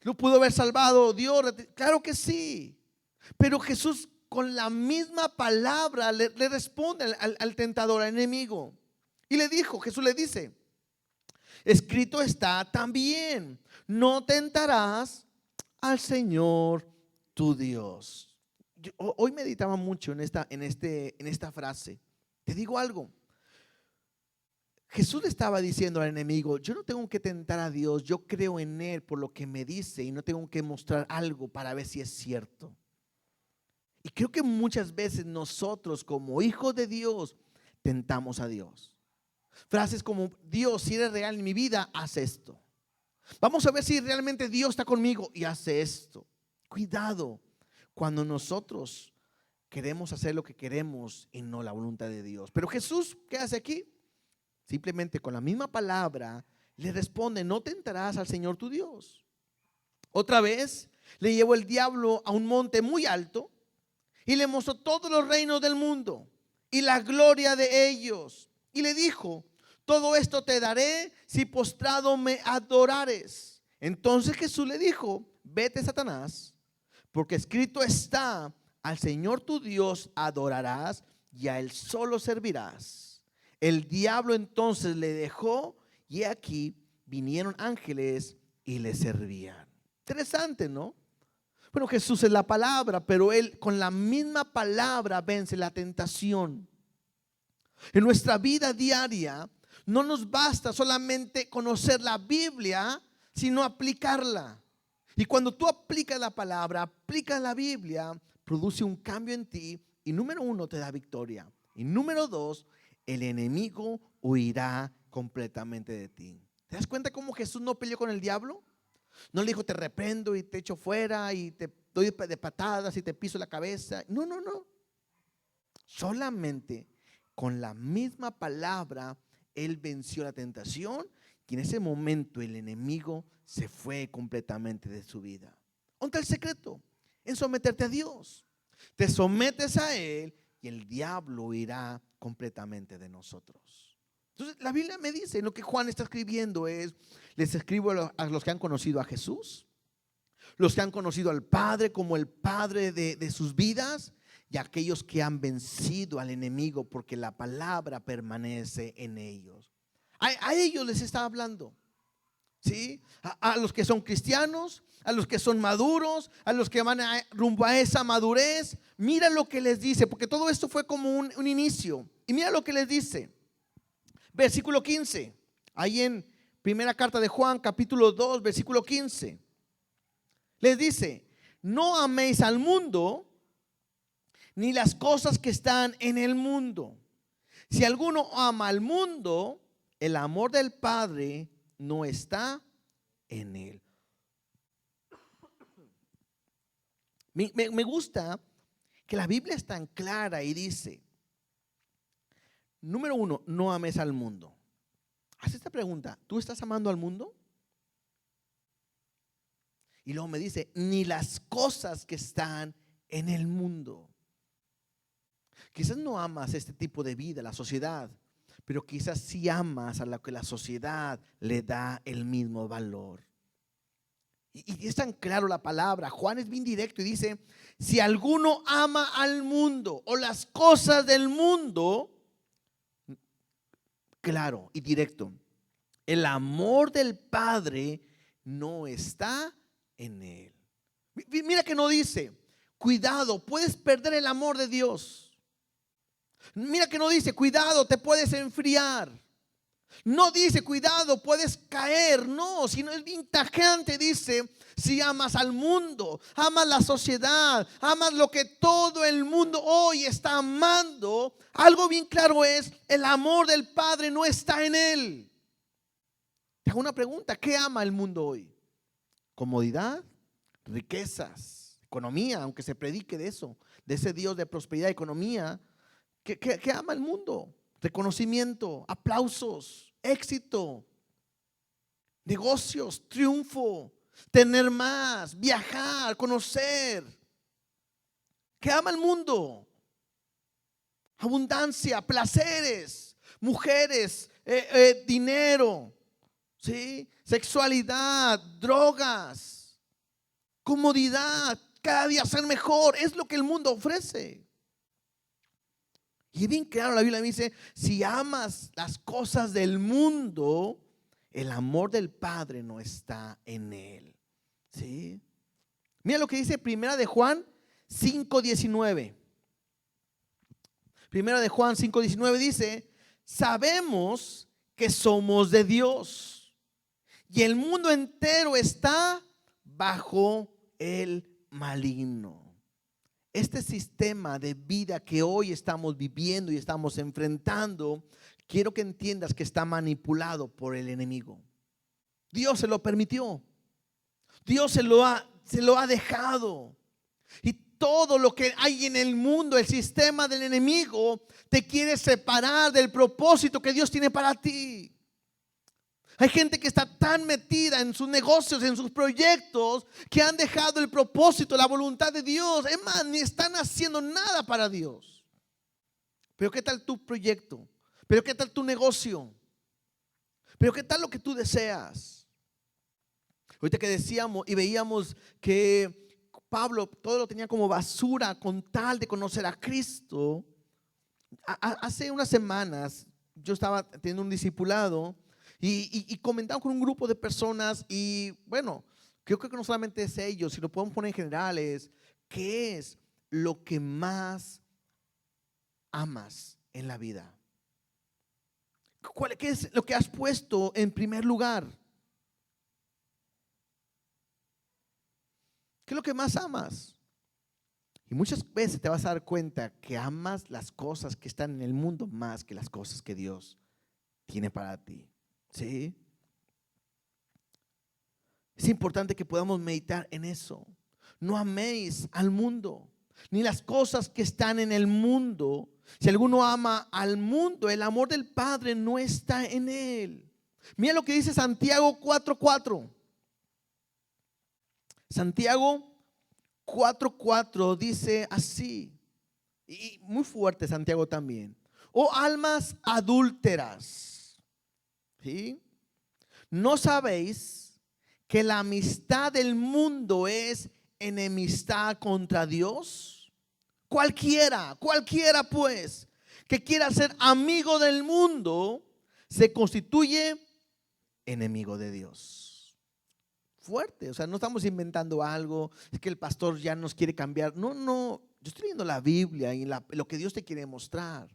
¿Lo pudo haber salvado Dios? Claro que sí. Pero Jesús con la misma palabra le responde al tentador, al enemigo. Y le dijo, Jesús le dice: escrito está también, no tentarás al Señor tu Dios. Hoy meditaba mucho en esta frase. Te digo algo. Jesús le estaba diciendo al enemigo: yo no tengo que tentar a Dios, yo creo en Él por lo que me dice y no tengo que mostrar algo para ver si es cierto. Y creo que muchas veces nosotros como hijos de Dios tentamos a Dios. Frases como: Dios, si eres real en mi vida, haz esto. Vamos a ver si realmente Dios está conmigo y hace esto. Cuidado cuando nosotros queremos hacer lo que queremos y no la voluntad de Dios. Pero Jesús, ¿qué hace aquí? Simplemente con la misma palabra le responde: no tentarás al Señor tu Dios. Otra vez le llevó el diablo a un monte muy alto y le mostró todos los reinos del mundo y la gloria de ellos. Y le dijo: todo esto te daré si postrado me adorares. Entonces Jesús le dijo: vete, Satanás, porque escrito está: al Señor tu Dios adorarás y a Él solo servirás. El diablo entonces le dejó, y aquí vinieron ángeles y le servían. Interesante, ¿no? Bueno, Jesús es la palabra, pero Él con la misma palabra vence la tentación. En nuestra vida diaria no nos basta solamente conocer la Biblia, sino aplicarla. Y cuando tú aplicas la palabra, aplicas la Biblia, produce un cambio en ti y número 1, te da victoria. Y número 2, el enemigo huirá completamente de ti. ¿Te das cuenta cómo Jesús no peleó con el diablo? No le dijo: te reprendo y te echo fuera y te doy de patadas y te piso la cabeza. No. Solamente con la misma palabra Él venció la tentación, y en ese momento el enemigo se fue completamente de su vida. ¿Dónde está el secreto? En someterte a Dios. Te sometes a Él y el diablo irá completamente de nosotros. Entonces la Biblia me dice, lo que Juan está escribiendo es, les escribo a los que han conocido a Jesús, los que han conocido al Padre como el Padre de sus vidas, y a aquellos que han vencido al enemigo porque la palabra permanece en ellos. A ellos les está hablando, ¿sí? A los que son cristianos, a los que son maduros, a los que van rumbo a esa madurez. Mira lo que les dice, porque todo esto fue como un inicio. Y mira lo que les dice. Versículo 15, ahí en primera carta de Juan, capítulo 2, versículo 15. Les dice, no améis al mundo ni las cosas que están en el mundo. Si alguno ama al mundo, el amor del Padre no está en él. Me gusta que la Biblia es tan clara y dice, número 1, no ames al mundo. Haz esta pregunta, ¿tú estás amando al mundo? Y luego me dice, ni las cosas que están en el mundo. Quizás no amas este tipo de vida, la sociedad, pero quizás sí amas a lo que la sociedad le da el mismo valor. Y es tan claro la palabra. Juan es bien directo y dice, si alguno ama al mundo o las cosas del mundo, claro y directo, el amor del Padre no está en él. Mira que no dice, cuidado, puedes perder el amor de Dios. Mira que no dice, cuidado, te puedes enfriar. No dice, cuidado, puedes caer. No, sino es bien tajante. Dice, si amas al mundo, amas la sociedad, amas lo que todo el mundo hoy está amando, algo bien claro es, el amor del Padre no está en él. Te hago una pregunta, ¿qué ama el mundo hoy? Comodidad, riquezas, economía, aunque se predique de eso, de ese Dios de prosperidad, economía. ¿Qué ama el mundo? Reconocimiento, aplausos, éxito, negocios, triunfo, tener más, viajar, conocer. ¿Qué ama el mundo? Abundancia, placeres, mujeres, dinero, ¿sí? Sexualidad, drogas, comodidad, cada día ser mejor. Es lo que el mundo ofrece. Y bien claro, la Biblia me dice, si amas las cosas del mundo, el amor del Padre no está en él. ¿Sí? Mira lo que dice Primera de Juan 5:19. Primera de Juan 5:19 dice, sabemos que somos de Dios y el mundo entero está bajo el maligno. Este sistema de vida que hoy estamos viviendo y estamos enfrentando, quiero que entiendas que está manipulado por el enemigo. Dios se lo permitió. Dios se lo ha dejado. Y todo lo que hay en el mundo, el sistema del enemigo, te quiere separar del propósito que Dios tiene para ti. Hay gente que está tan metida en sus negocios, en sus proyectos, que han dejado el propósito, la voluntad de Dios. Es más, ni están haciendo nada para Dios. Pero ¿qué tal tu proyecto? ¿Pero qué tal tu negocio? ¿Pero qué tal lo que tú deseas? Ahorita que decíamos y veíamos que Pablo todo lo tenía como basura con tal de conocer a Cristo. Hace unas semanas yo estaba teniendo un discipulado y comentaba con un grupo de personas y bueno, creo que no solamente es ellos, si lo podemos poner en general es, ¿qué es lo que más amas en la vida? ¿Qué es lo que has puesto en primer lugar? ¿Qué es lo que más amas? Y muchas veces te vas a dar cuenta que amas las cosas que están en el mundo más que las cosas que Dios tiene para ti. ¿Sí? Es importante que podamos meditar en eso. No améis al mundo, ni las cosas que están en el mundo. Si alguno ama al mundo, el amor del Padre no está en él. Mira lo que dice Santiago 4:4. Santiago 4:4 dice así, y muy fuerte Santiago también. Oh almas adúlteras, ¿Sí? ¿No sabéis que la amistad del mundo es enemistad contra Dios? Cualquiera pues, que quiera ser amigo del mundo, se constituye enemigo de Dios. Fuerte, o sea, no estamos inventando algo, es que el pastor ya nos quiere cambiar. No, yo estoy viendo la Biblia y lo que Dios te quiere mostrar.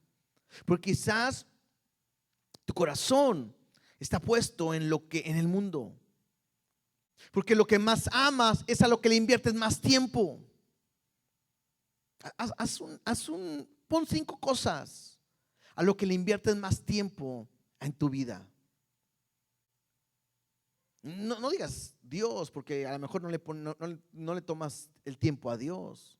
Porque quizás tu corazón está puesto en el mundo. Porque lo que más amas es a lo que le inviertes más tiempo. Pon 5 cosas a lo que le inviertes más tiempo en tu vida. No digas Dios, porque a lo mejor no le tomas el tiempo a Dios.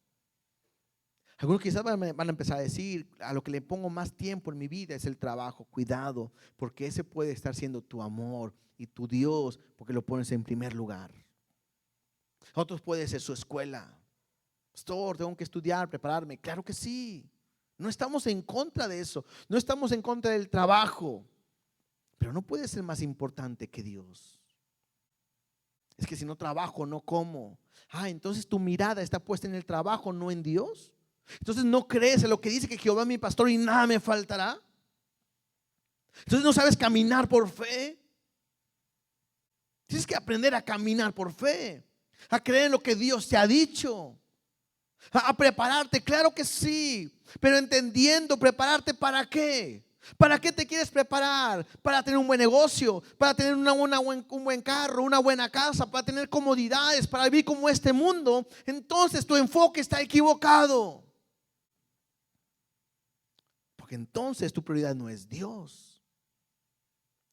Algunos quizás van a empezar a decir: a lo que le pongo más tiempo en mi vida es el trabajo. Cuidado, porque ese puede estar siendo tu amor y tu Dios, porque lo pones en primer lugar. Otros puede ser su escuela. Pastor, tengo que estudiar, prepararme. Claro que sí. No estamos en contra de eso. No estamos en contra del trabajo. Pero no puede ser más importante que Dios. Es que si no trabajo, no como. Entonces tu mirada está puesta en el trabajo, no en Dios. Entonces no crees en lo que dice que Jehová es mi pastor y nada me faltará. Entonces no sabes caminar por fe. Tienes que aprender a caminar por fe, a creer en lo que Dios te ha dicho, a prepararte. Claro que sí, pero entendiendo prepararte para qué. ¿Para qué te quieres preparar? Para tener un buen negocio, para tener un buen carro, una buena casa, para tener comodidades, para vivir como este mundo. Entonces tu enfoque está equivocado, porque entonces tu prioridad no es Dios.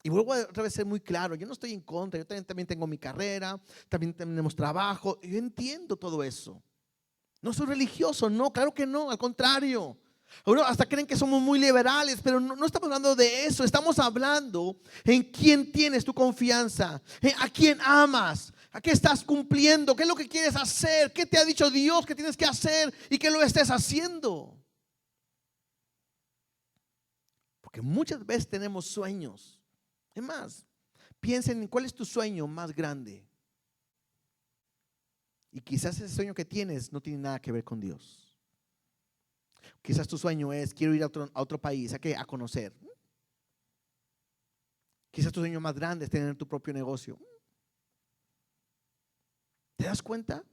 Y vuelvo a otra vez a ser muy claro: yo no estoy en contra. Yo también tengo mi carrera, también tenemos trabajo. Yo entiendo todo eso. No soy religioso, no, claro que no, al contrario. Algunos hasta creen que somos muy liberales, pero no estamos hablando de eso. Estamos hablando en quién tienes tu confianza, a quién amas, a qué estás cumpliendo, qué es lo que quieres hacer, qué te ha dicho Dios que tienes que hacer y que lo estés haciendo. Porque muchas veces tenemos sueños. Es más, piensen en cuál es tu sueño más grande. Y quizás ese sueño que tienes no tiene nada que ver con Dios. Quizás tu sueño es: quiero ir a otro país, a conocer. Quizás tu sueño más grande es tener tu propio negocio. ¿Te das cuenta?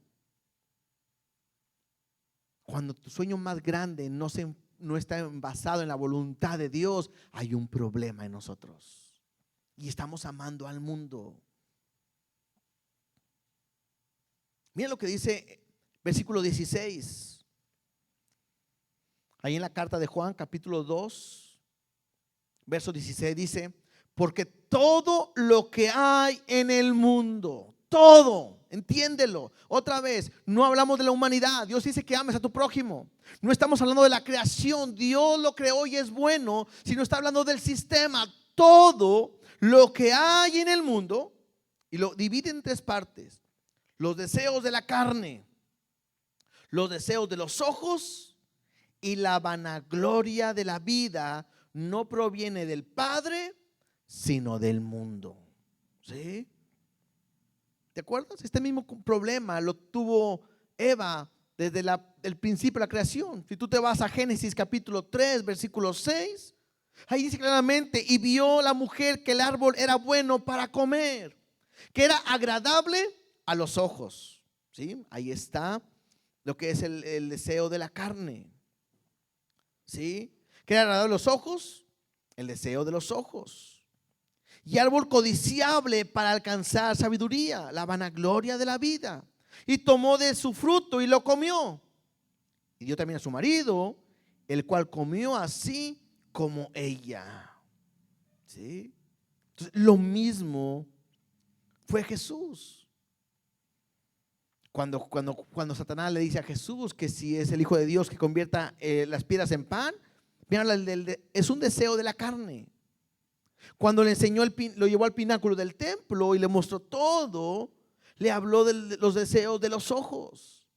Cuando tu sueño más grande no está basado en la voluntad de Dios, hay un problema en nosotros. Y estamos amando al mundo. Mira lo que dice versículo 16. Ahí en la carta de Juan, capítulo 2, verso 16 dice: porque todo lo que hay en el mundo, todo, entiéndelo. Otra vez, no hablamos de la humanidad. Dios dice que ames a tu prójimo. No estamos hablando de la creación. Dios lo creó y es bueno, sino está hablando del sistema. Todo lo que hay en el mundo, y lo divide en 3 partes: los deseos de la carne, los deseos de los ojos y la vanagloria de la vida, no proviene del Padre, sino del mundo. ¿Sí? ¿Te acuerdas? Este mismo problema lo tuvo Eva desde el principio de la creación. Si tú te vas a Génesis capítulo 3, versículo 6, ahí dice claramente: y vio la mujer que el árbol era bueno para comer, que era agradable a los ojos. ¿Sí? Ahí está lo que es el deseo de la carne. ¿Sí? Que era agradable a los ojos, el deseo de los ojos. Y árbol codiciable para alcanzar sabiduría, la vanagloria de la vida. Y tomó de su fruto y lo comió. Y dio también a su marido, el cual comió así como ella. ¿Sí? Entonces, lo mismo fue Jesús. Cuando Satanás le dice a Jesús que si es el Hijo de Dios, que convierta las piedras en pan, es un deseo de la carne. Cuando le enseñó, lo llevó al pináculo del templo y le mostró todo, le habló de los deseos de los ojos.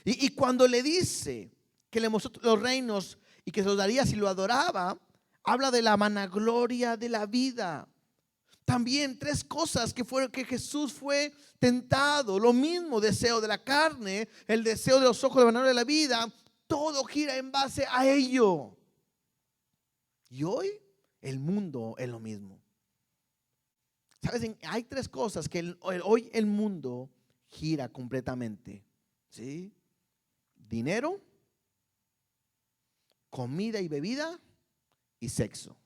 Y cuando le dice que le mostró los reinos y que se los daría si lo adoraba, habla de la vanagloria de la vida. También tres cosas que fueron que Jesús fue tentado. Lo mismo, deseo de la carne, el deseo de los ojos, el vanagloria de la vida. Todo gira en base a ello. Y hoy el mundo es lo mismo. ¿Sabes? Hay tres cosas que hoy el mundo gira completamente. ¿Sí? Dinero, comida y bebida y sexo.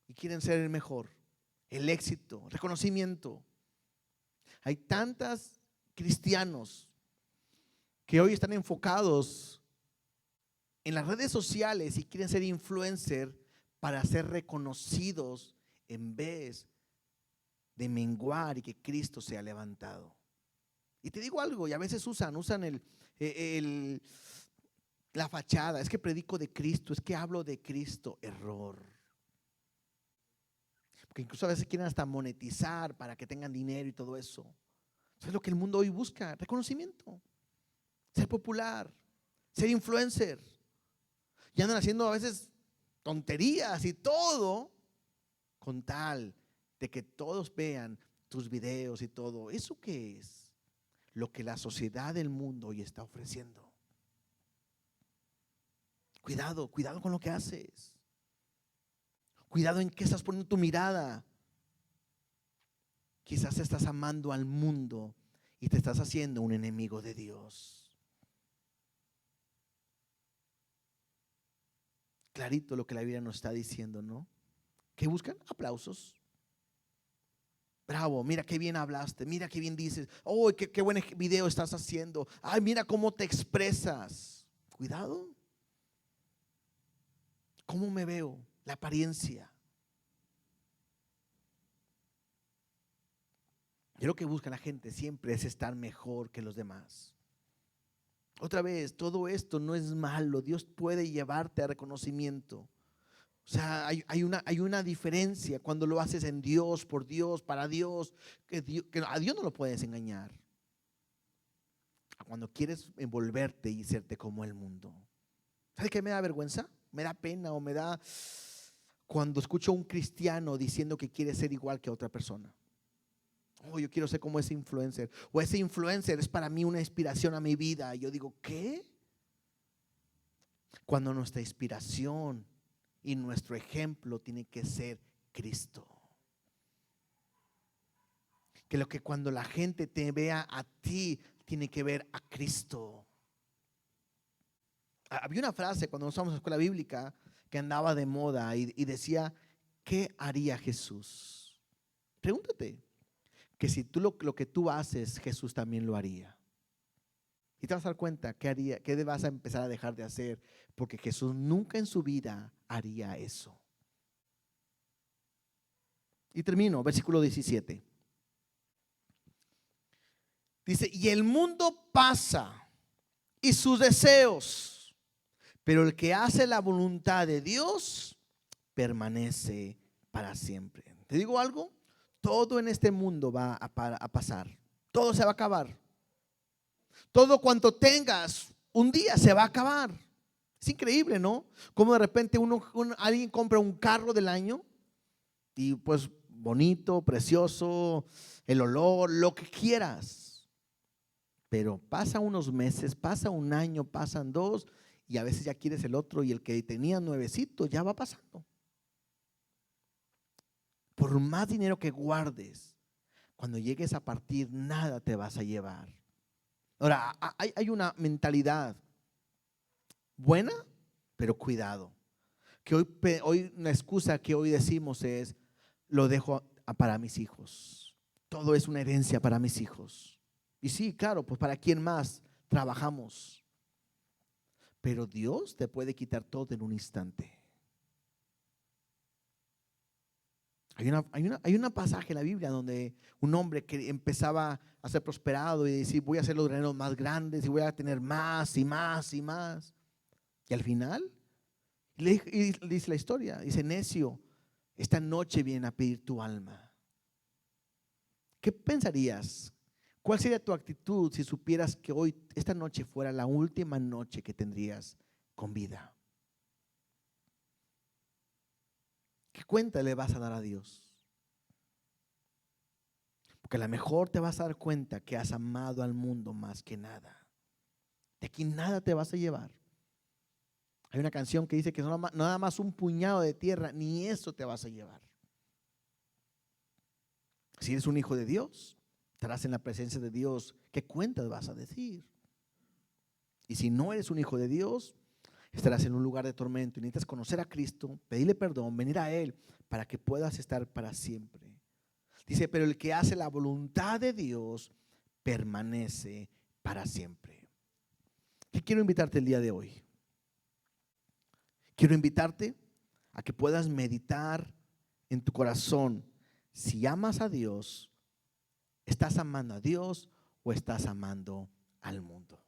Y quieren ser el mejor, el éxito, reconocimiento. Hay tantos cristianos que hoy están enfocados en las redes sociales y quieren ser influencer para ser reconocidos en vez de menguar y que Cristo sea levantado. Y te digo algo, y a veces usan la fachada. Es que predico de Cristo, es que hablo de Cristo. Error. Porque incluso a veces quieren hasta monetizar para que tengan dinero y todo eso. Eso es lo que el mundo hoy busca: reconocimiento, ser popular, ser influencer. Y andan haciendo a veces tonterías y todo con tal de que todos vean tus videos y todo. ¿Eso qué es? Lo que la sociedad del mundo hoy está ofreciendo. Cuidado con lo que haces. Cuidado en qué estás poniendo tu mirada. Quizás estás amando al mundo y te estás haciendo un enemigo de Dios. Clarito lo que la Biblia nos está diciendo, ¿no? ¿Qué buscan? Aplausos. Bravo, mira qué bien hablaste, mira qué bien dices. Oh, qué buen video estás haciendo. Ay, mira cómo te expresas. Cuidado. ¿Cómo me veo? La apariencia. Y lo que busca la gente siempre es estar mejor que los demás. Otra vez, todo esto no es malo. Dios puede llevarte a reconocimiento. O sea, hay una diferencia cuando lo haces en Dios, por Dios, para Dios, que a Dios no lo puedes engañar. Cuando quieres envolverte y serte como el mundo. ¿Sabes qué me da vergüenza? Me da pena o me da cuando escucho a un cristiano diciendo que quiere ser igual que a otra persona. Oh, yo quiero ser como ese influencer. O ese influencer es para mí una inspiración a mi vida. Y yo digo, ¿qué? Cuando nuestra inspiración y nuestro ejemplo tiene que ser Cristo. Que cuando la gente te vea a ti, tiene que ver a Cristo. Había una frase cuando nos íbamos a la escuela bíblica que andaba de moda y decía, ¿qué haría Jesús? Pregúntate que si tú lo que tú haces, Jesús también lo haría. Y te vas a dar cuenta qué haría, qué vas a empezar a dejar de hacer, porque Jesús nunca en su vida haría eso. Y termino, versículo 17. Dice, y el mundo pasa y sus deseos, pero el que hace la voluntad de Dios permanece para siempre. ¿Te digo algo? Todo en este mundo va a pasar. Todo se va a acabar. Todo cuanto tengas un día se va a acabar. Es increíble, ¿no? Como de repente alguien compra un carro del año y pues bonito, precioso, el olor, lo que quieras. Pero pasa unos meses, pasa un año, pasan dos y a veces ya quieres el otro y el que tenía nuevecito ya va pasando. Por más dinero que guardes, cuando llegues a partir, nada te vas a llevar. Ahora, hay una mentalidad buena, pero cuidado. Que hoy una excusa que hoy decimos es, lo dejo para mis hijos. Todo es una herencia para mis hijos. Y sí, claro, pues para quién más trabajamos. Pero Dios te puede quitar todo en un instante. Hay una pasaje en la Biblia donde un hombre que empezaba a ser prosperado y decir, voy a hacer los graneros más grandes y voy a tener más y más y más. Y al final, y dice la historia, dice, necio, esta noche vienen a pedir tu alma. ¿Qué pensarías? ¿Cuál sería tu actitud si supieras que hoy, esta noche fuera la última noche que tendrías con vida? ¿Qué cuenta le vas a dar a Dios? Porque a lo mejor te vas a dar cuenta que has amado al mundo más que nada. De aquí nada te vas a llevar. Hay una canción que dice que no nada más un puñado de tierra, ni eso te vas a llevar. Si eres un hijo de Dios, estarás en la presencia de Dios. ¿Qué cuentas vas a decir? Y si no eres un hijo de Dios, estarás en un lugar de tormento y necesitas conocer a Cristo, pedirle perdón, venir a Él para que puedas estar para siempre. Dice, pero el que hace la voluntad de Dios permanece para siempre. ¿Qué quiero invitarte el día de hoy? Quiero invitarte a que puedas meditar en tu corazón. Si amas a Dios, ¿estás amando a Dios o estás amando al mundo?